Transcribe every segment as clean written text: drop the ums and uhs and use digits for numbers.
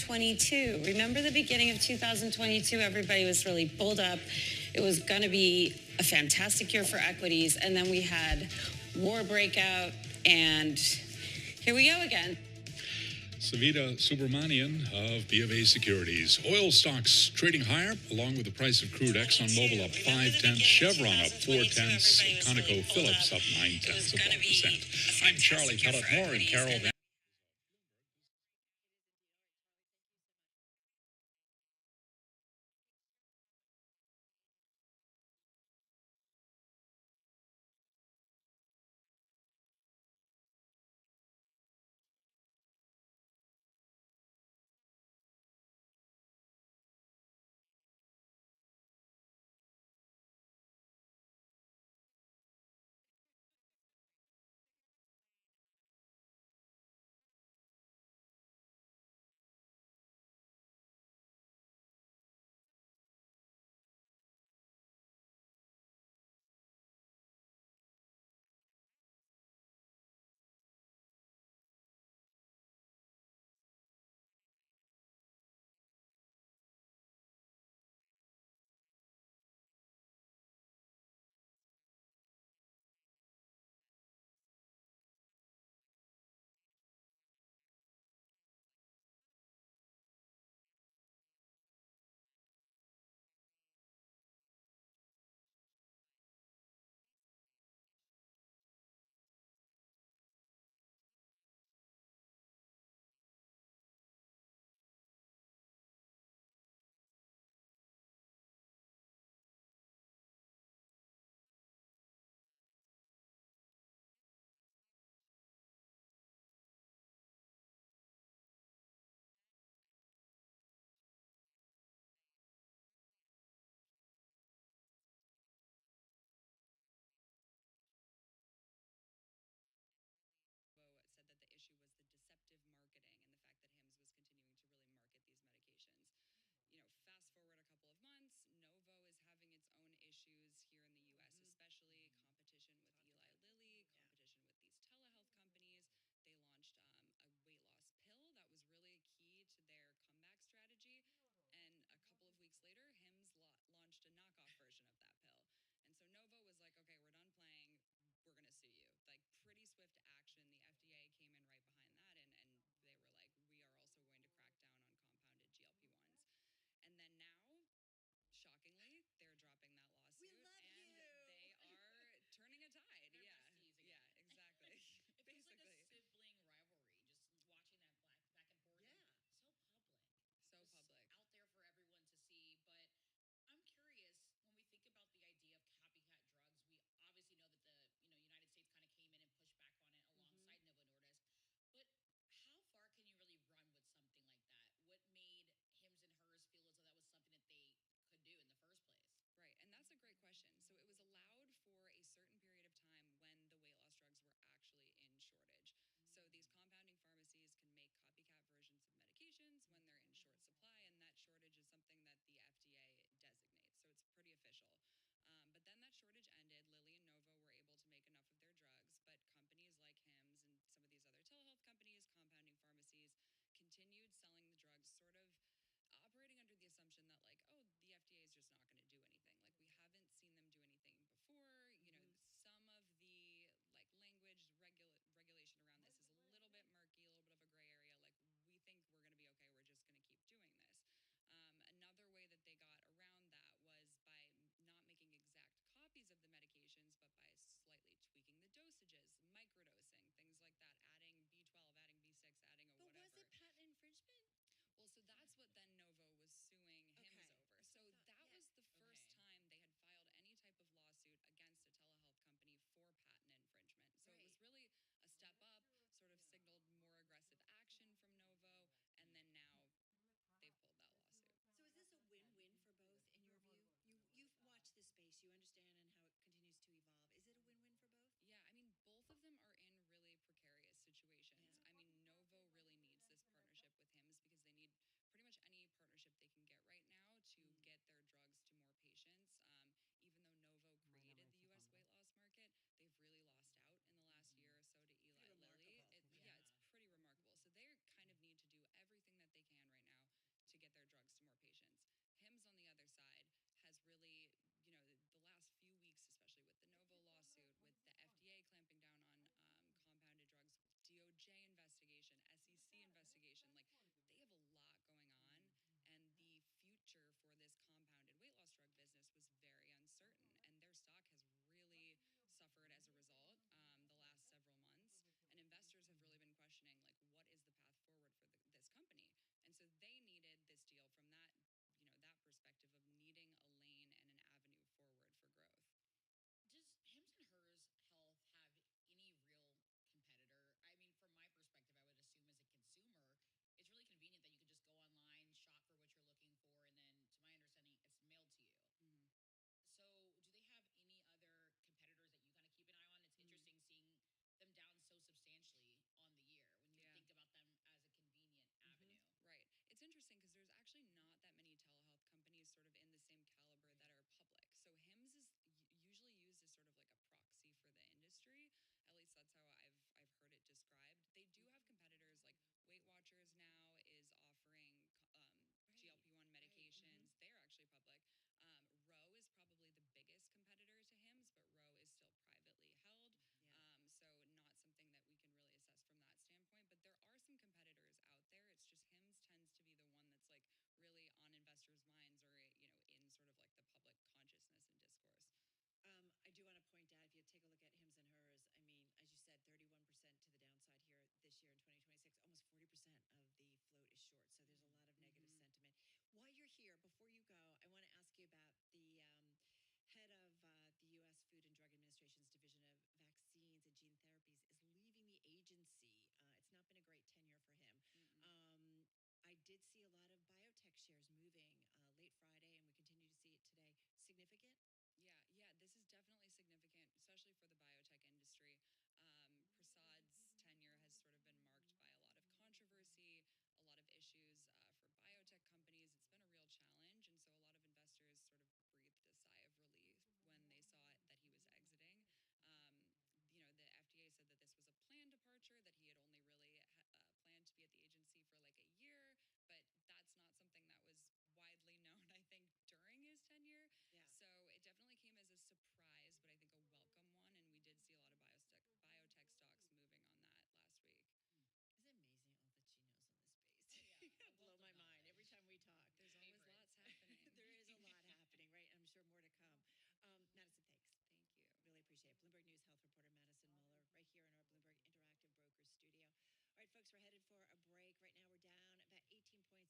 2022. Remember the beginning of 2022? Everybody was really pulled up. It was going to be a fantastic year for equities. And then we had war breakout, and here we go again. Savita Subramanian of BofA Securities. Oil stocks trading higher, along with the price of crude. ExxonMobil up 0.5, Chevron up 0.4, ConocoPhillips up 0.9%. I'm Charlie Pelletmore and Carol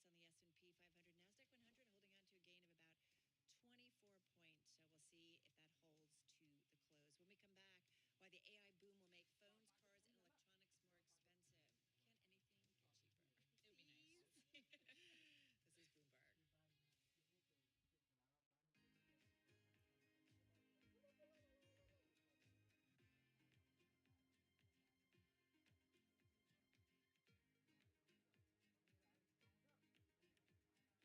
points on the S&P 500. NASDAQ 100 holding on to a gain of about 24 points. So we'll see if that holds to the close. When we come back, why the AI boom will make phones, cars, and electronics more expensive. Can anything get cheaper? It would be nice. This is Bloomberg.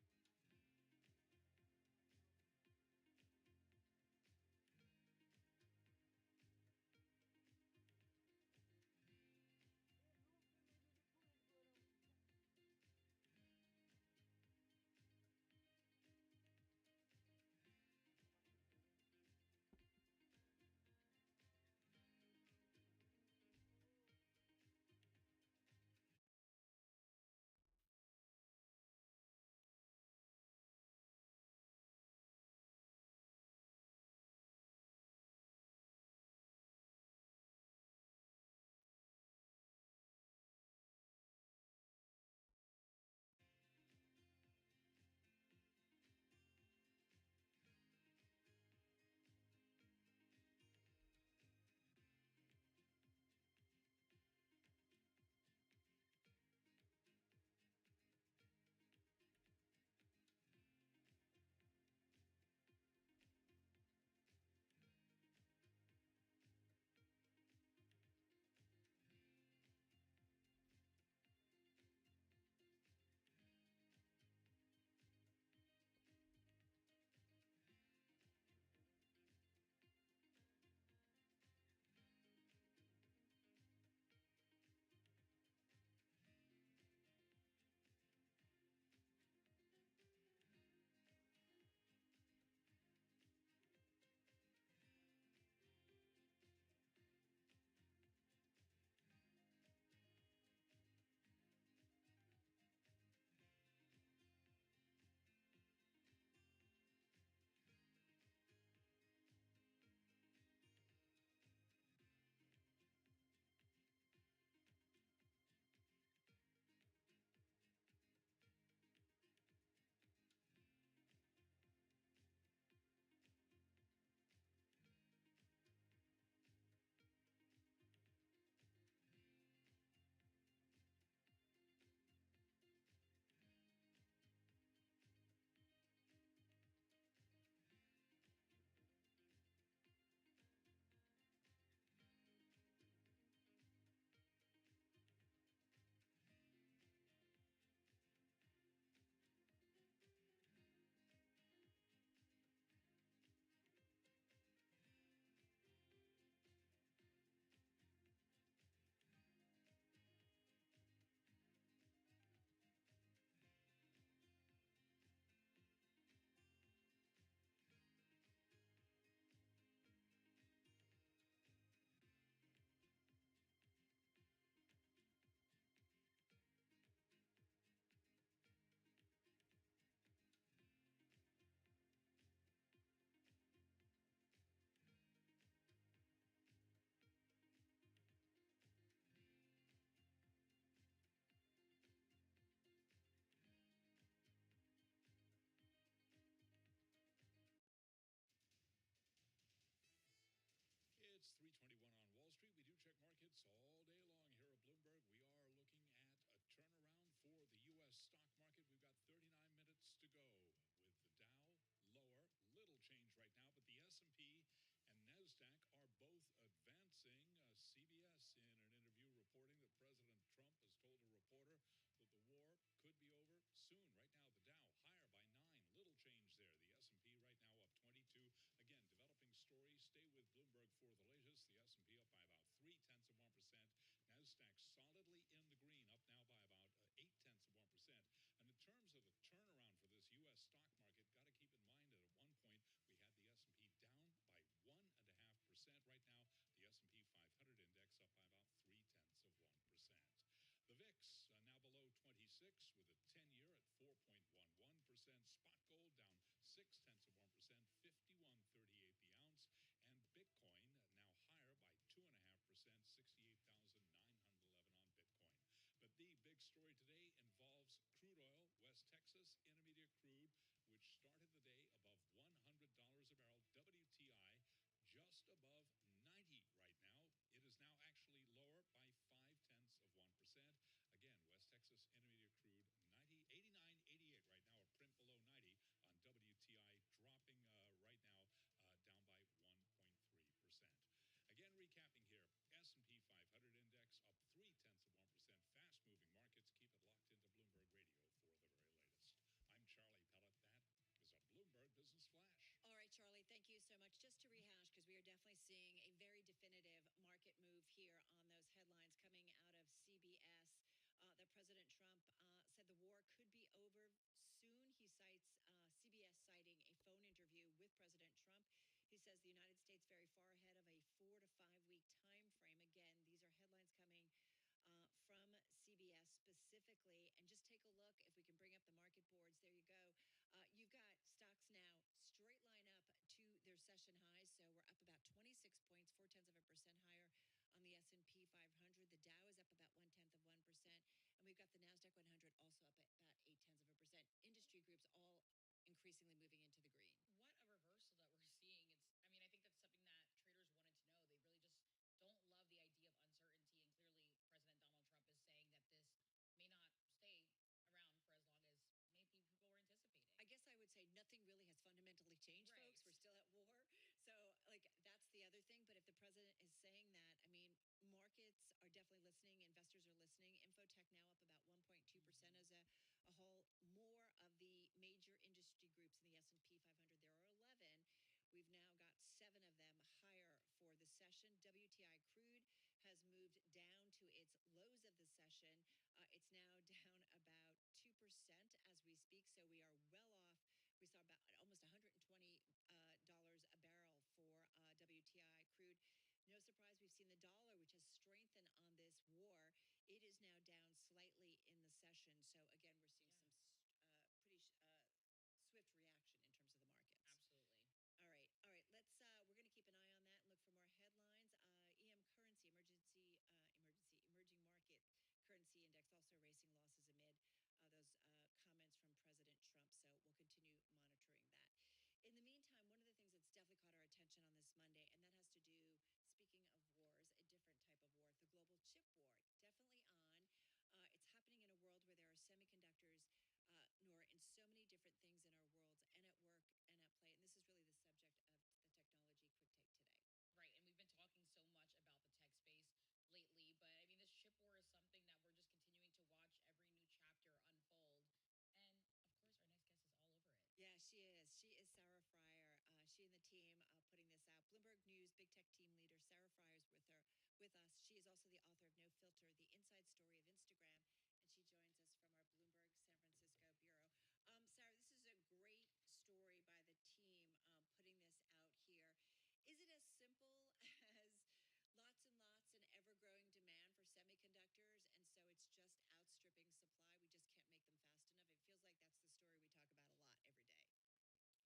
session highs, so we're up about 26 points, 0.4% higher on the S&P 500. The Dow is up about 0.1%, and we've got the Nasdaq 100 also up at about 0.8%. Industry groups all increasingly moving into the green. What a reversal that we're seeing. I think that's something that traders wanted to know. They really just don't love the idea of uncertainty. And clearly, President Donald Trump is saying that this may not stay around for as long as maybe people were anticipating. I guess I would say nothing really has fundamentally changed, Right. folks. We're still at war. So, that's the other thing. But if the president is saying that, I mean, markets are definitely listening. Investors are listening. Infotech now up about 1.2% as a whole. More of the major industry groups in the S&P 500, there are 11. We've now got 7 of them higher for the session. WTI crude has moved down to its lows of the session. It's now down about 2% as we speak. So we are well off. We saw about almost $120 a barrel for WTI crude. No surprise, we've seen the dollar, which has strengthened on this war. It is now down slightly in the session. So again, we're seeing some pretty swift reaction in terms of the markets. Absolutely. All right. Let's. We're going to keep an eye on that and look for more headlines. EM currency, emerging market currency index also racing losses amid those comments from President Trump. So we'll continue monitoring that. In the meantime, one of the things that's definitely caught our attention on this Monday, and that has to do, speaking of wars, a different type of war, the global chip war, definitely on. It's happening in a world where there are semiconductors, Nora, in so many different things in our worlds and at work and at play. And this is really the subject of the Technology Quick Take today. Right. And we've been talking so much about the tech space lately, but I mean, this chip war is something that we're just continuing to watch every new chapter unfold. And of course, our next guest is all over it. Yeah, she is. She is Sarah Fryer. She and the team putting this out. Bloomberg News big tech team leader Sarah Fryer is with us. She is also the author of No Filter: The Inside Story of Instagram, and she joins us from our Bloomberg San Francisco bureau. Sarah, this is a great story by the team putting this out here. Is it as simple as lots and lots and ever-growing demand for semiconductors, and so it's just outstripping supply? We just can't make them fast enough. It feels like that's the story we talk about a lot every day.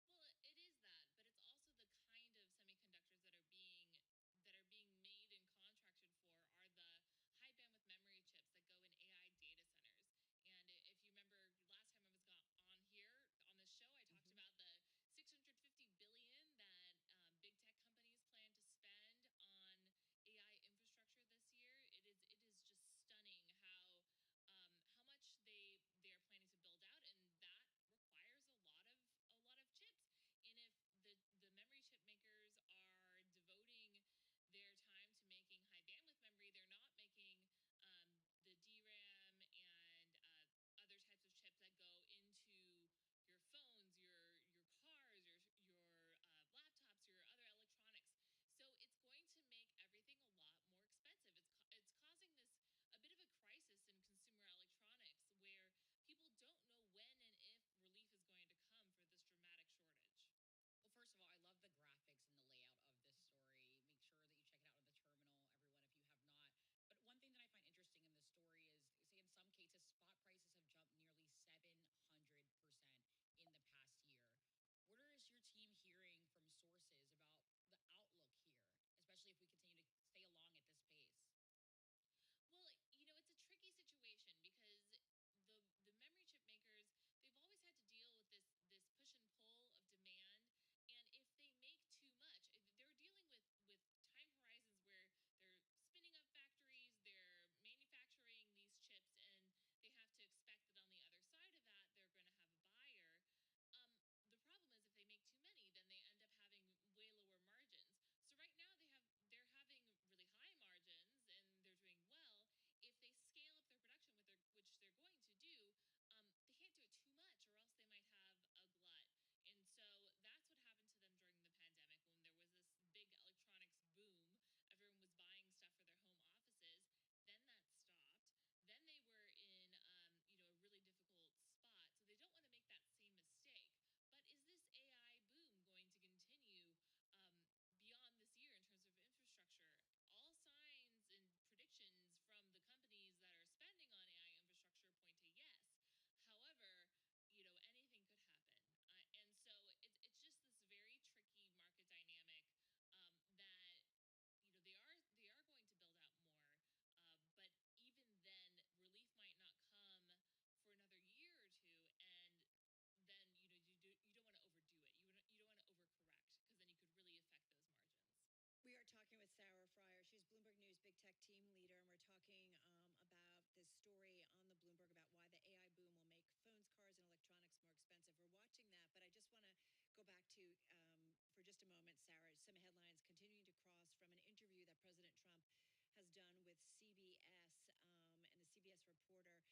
Well, it is that, but it's also the kind of semiconductors that are being made and contracted for are the high bandwidth memory chips that go in some headlines continuing to cross from an interview that President Trump has done with CBS, and a CBS reporter out on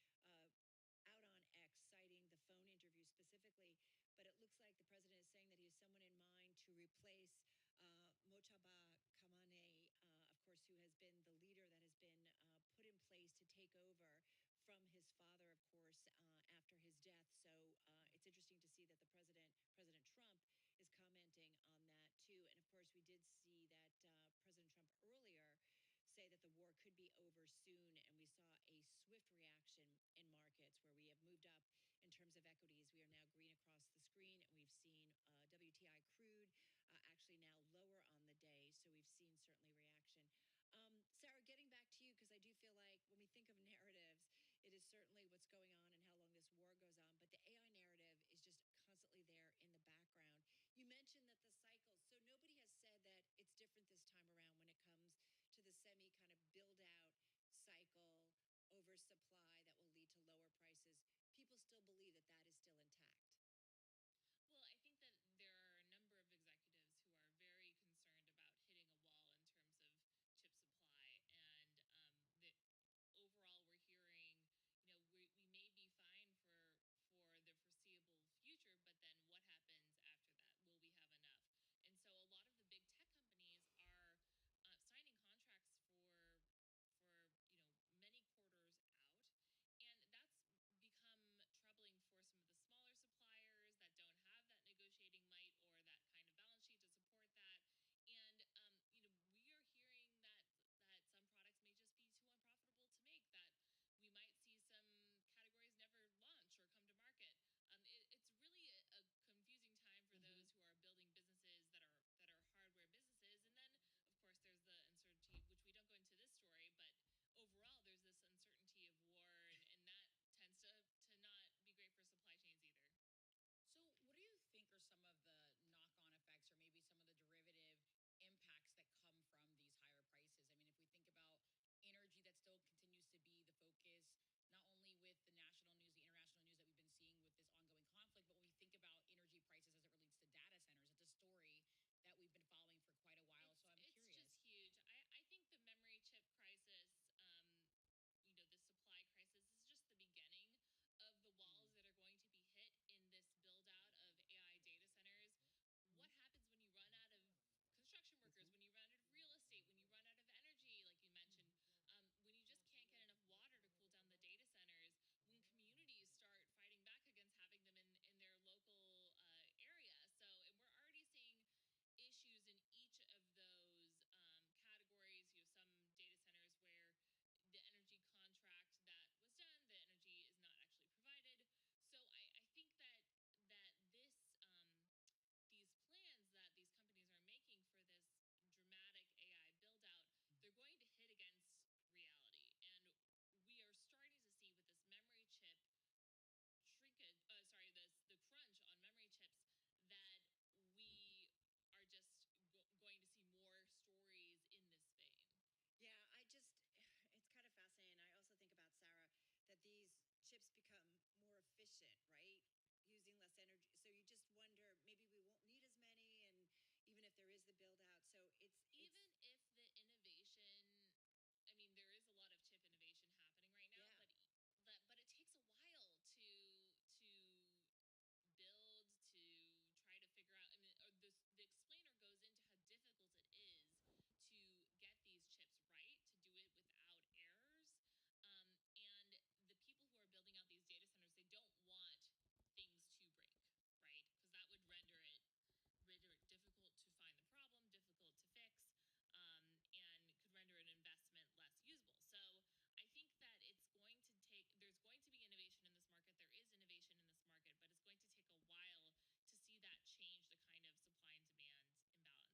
X, citing the phone interview specifically. But it looks like the president is saying that he has someone in mind to replace Mojtaba Kamane, of course, who has been the leader that has been put in place to take over from his father, of course, after his death. So it's interesting to see that President Trump, is commenting on that too. And of course, we did see that President Trump earlier say that the war could be over soon, and we saw a swift reaction in markets where we have moved up in terms of equities. We are now green across the screen, and we've seen WTI crude actually now lower on the day. So we've seen certainly reaction. Sarah, getting back to you, because I do feel like when we think of narratives, it is certainly what's going on and how long this war goes on. But the AI narrative is just constantly there in the background. You mentioned that the cycles, so nobody has said that it's different this time around when it comes to the semi kind of build out cycle, oversupply that will lead to lower prices. People still believe that that is still intact. Well, I think that there are a number of executives who are very concerned about hitting a wall in terms of chip supply. And the overall, we're hearing, we may be fine for the foreseeable future, but then what happens after that? Will we have enough? And so a lot of the big tech companies are signing contracts for many quarters out, and that's become troubling for some of the smaller suppliers that don't have that negotiating might or that kind of balance sheet to support that. And we are hearing that some products may just be too unprofitable to make, that we might see some categories never launch or come to market. It's really a confusing time for those who are building businesses that are hardware businesses. And then, of course, there's the uncertainty, which we don't go into this story, but overall, there's this uncertainty of war, and that tends to not be great for supply chains either. So, what do you think are some of the knock-on effects, or maybe some of the derivative impacts that come from these higher prices? I mean, if we think about energy, that still continues to be the focus, not only with the national news, the international news that we've been seeing with this ongoing conflict, but when we think about energy prices as it relates to data centers, it's a story that we've been following for quite a while. So I'm curious. It's just huge. I think the memory chip crisis, the supply crisis, is just the beginning of the walls that are going to be hit in this build out of AI data centers. What happens when you run out of construction workers, when you run out of real estate, when you run out of energy, like you mentioned, when you just can't get enough water to cool down the data centers, when communities start fighting back against having them in their local area. So, and we're already seeing issues in each of those categories. You have some data centers where the energy contract that was done, the energy is not actually provided. So I think that this these plans that these companies are making for this dramatic AI build out, they're going to hit against reality. And we are starting to see with this memory chip shrinkage, the crunch on memory chips, that we are just going to see more stories in this vein. Yeah, it's kind of fascinating. I also think about, Sarah, that these chips become more efficient, right? Using less energy. So you just wonder, maybe we won't need as many, and even if there is the build out. So even if the innovation, I mean, there is a lot of chip innovation happening right now, but it takes a while to build, to try to figure out. I mean, the explainer goes into how difficult it is to get these chips right, to do it without errors. And the people who are building out these data centers, they don't want things to break, right? Because that would render it difficult to find the problem, difficult to fix, and could render an investment less usable. So I think that there's going to be innovation in this market. There is innovation in this market, but it's going to take a while to see that change the kind of supply and demand imbalance that we have right now.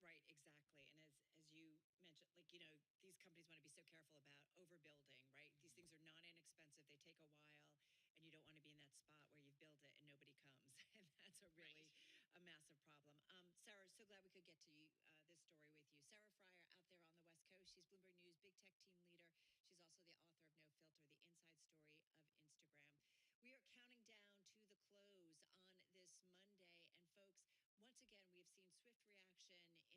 Right, exactly. And as you mentioned, these companies want to be so careful about overbuilding, right? These things are not inexpensive. They take a while, and you don't want to be in that spot where you've built it and nobody comes. And that's a massive problem. Sarah, so glad we could get to this story with you. Sarah Fryer out there on the West Coast. She's Bloomberg News big tech team leader. She's also the author of No Filter, the inside story of Instagram. We are counting down to the close on this Monday. And folks, once again, we have seen swift reaction